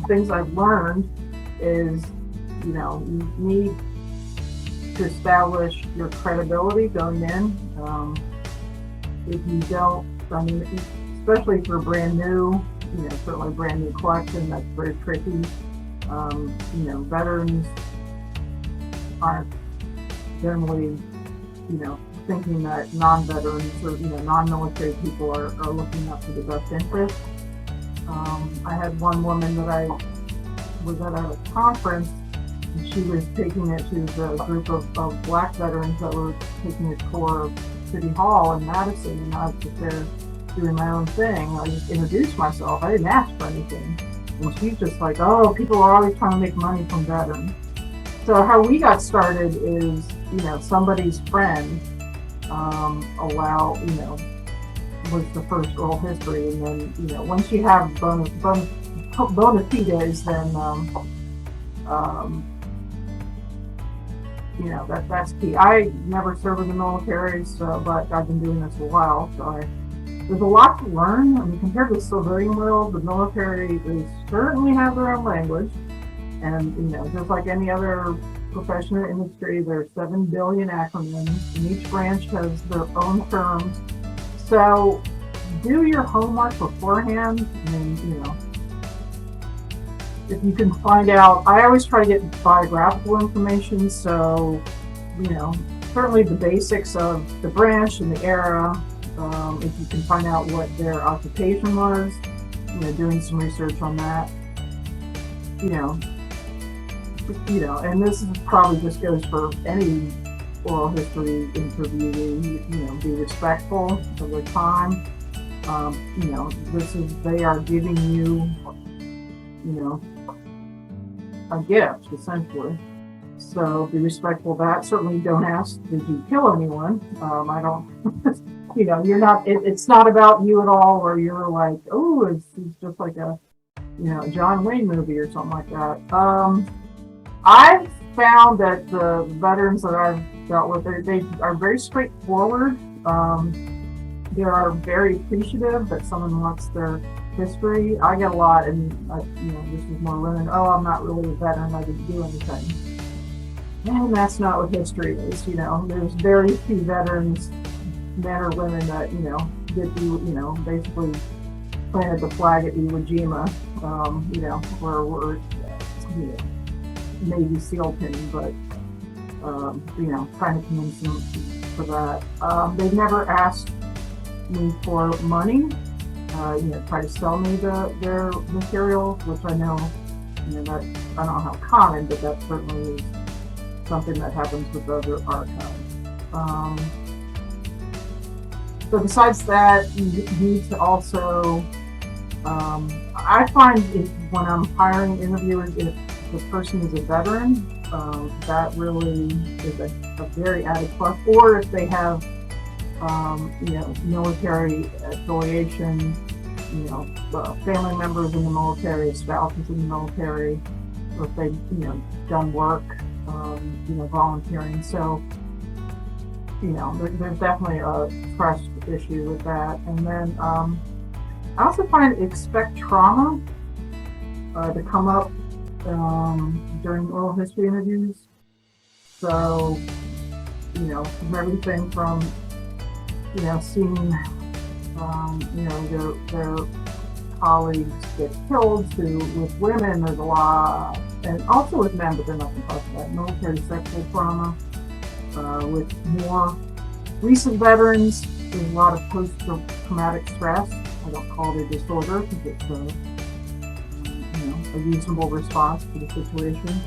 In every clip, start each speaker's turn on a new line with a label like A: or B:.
A: things I've learned is, you need to establish your credibility going in. If you don't, especially for brand new, certainly brand new collection, that's very tricky. Veterans aren't generally, thinking that non-veterans or, non-military people are looking out for the best interest. I had one woman that I was at a conference, and she was taking it to the group of Black veterans that were taking a tour of City Hall in Madison, and I was just there doing my own thing. I just introduced myself. I didn't ask for anything. And she's just like, oh, people are always trying to make money from veterans. So how we got started is, somebody's friend was the first oral history, and then, once you have bona fides, then, that's key. I never served in the military, but I've been doing this a while, so there's a lot to learn. Compared to the civilian world, the military, they certainly have their own language, and, just like any other profession or industry, there are 7 billion acronyms, and each branch has their own terms. So do your homework beforehand. If you can find out, I always try to get biographical information. So, certainly the basics of the branch and the era. If you can find out what their occupation was, doing some research on that. And this probably just goes for any oral history interview. Be respectful of their time. They are giving you, a gift, essentially. So be respectful of that. Certainly don't ask, did you kill anyone? I don't, you're not, it's not about you at all, or you're like, oh, it's just like a, John Wayne movie or something like that. I've found that the veterans that I've dealt with, they are very straightforward. They are very appreciative that someone wants their history. I get a lot, and this is more women. Oh, I'm not really a veteran. I didn't do anything. And that's not what history is. There's very few veterans, men or women, that did basically planted the flag at Iwo Jima. Where we're Navy SEAL team, but trying to convince them for that. They've never asked me for money. Try to sell me their materials, which I know, that I don't know how common, but that certainly is something that happens with other archives. So besides that, you need to also, I find when I'm hiring interviewers, if the person is a veteran, that really is a very added plus. Or if they have, military affiliation, family members in the military, spouses in the military, or if they've, done work, volunteering. So, there's definitely a trust issue with that. And then I also find expect trauma to come up during oral history interviews. So, from everything from, seeing, their colleagues get killed to, with women, there's a lot, and also with men, but they're not going to talk about military sexual trauma. With more recent veterans, there's a lot of post-traumatic stress. I don't call it a disorder because it's a reasonable response to the situation.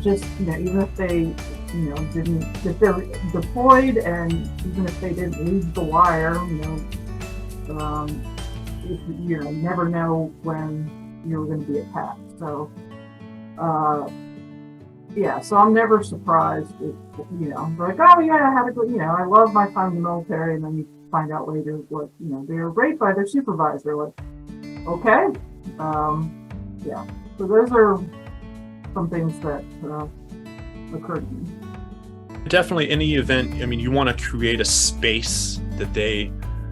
A: Just, even if they, if they're deployed, and even if they didn't leave the wire, you never know when you're going to be attacked. So, so I'm never surprised if, like, oh yeah, I had a good, I love my time in the military, and then you find out later what, they were raped by their supervisor. Like, okay, so those are some things that occurred to me.
B: Definitely, any event, you want to create a space that they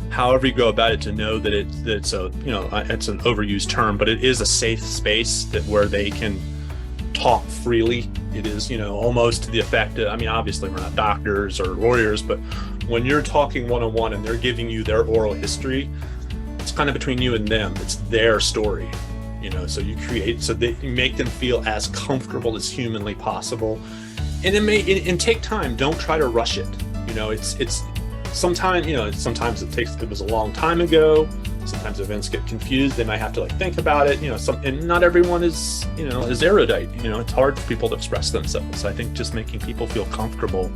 B: however you go about it, to know that it's a, you know, it's an overused term, but it is a safe space that where they can talk freely. It is, you know, almost to the effect that, I mean, obviously we're not doctors or lawyers, but when you're talking one-on-one and they're giving you their oral history, it's kind of between you and them. It's their story, you know, so you create, so that you make them feel as comfortable as humanly possible. And and take time. Don't try to rush it. You know, it's sometimes, you know, sometimes it was a long time ago. Sometimes events get confused. They might have to like think about it, you know, and not everyone is, you know, is erudite. You know, it's hard for people to express themselves. I think just making people feel comfortable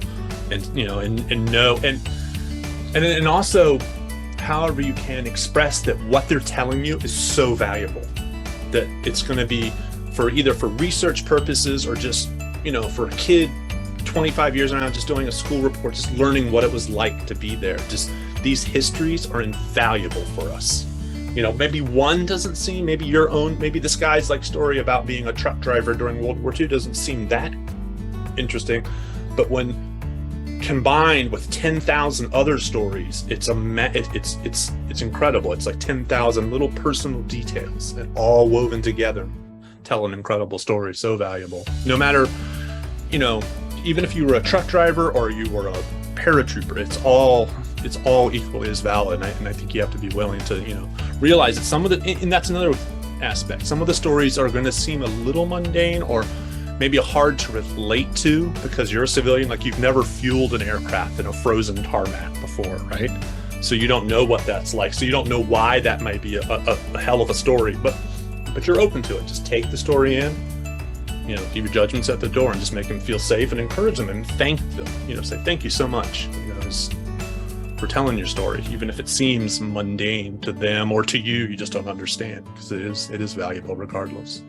B: and, you know, and know, and also however you can express that what they're telling you is so valuable that it's going to be for either for research purposes or just, you know, for a kid 25 years from now, just doing a school report, just learning what it was like to be there. Just these histories are invaluable for us. You know, maybe one doesn't seem, maybe your own, maybe this guy's like story about being a truck driver during World War II doesn't seem that interesting, but when combined with 10,000 other stories, it's incredible. It's like 10,000 little personal details and all woven together tell an incredible story. So valuable. No matter, you know, even if you were a truck driver or you were a paratrooper, it's all equally as valid. And I think you have to be willing to, you know, realize that some of the, and that's another aspect, some of the stories are going to seem a little mundane or maybe hard to relate to because you're a civilian, like you've never fueled an aircraft in a frozen tarmac before, right? So you don't know what that's like. So you don't know why that might be a hell of a story, but you're open to it. Just take the story in, you know, leave your judgments at the door and just make them feel safe and encourage them and thank them, you know, say, thank you so much, you know, for telling your story, even if it seems mundane to them or to you, you just don't understand, because it is valuable regardless.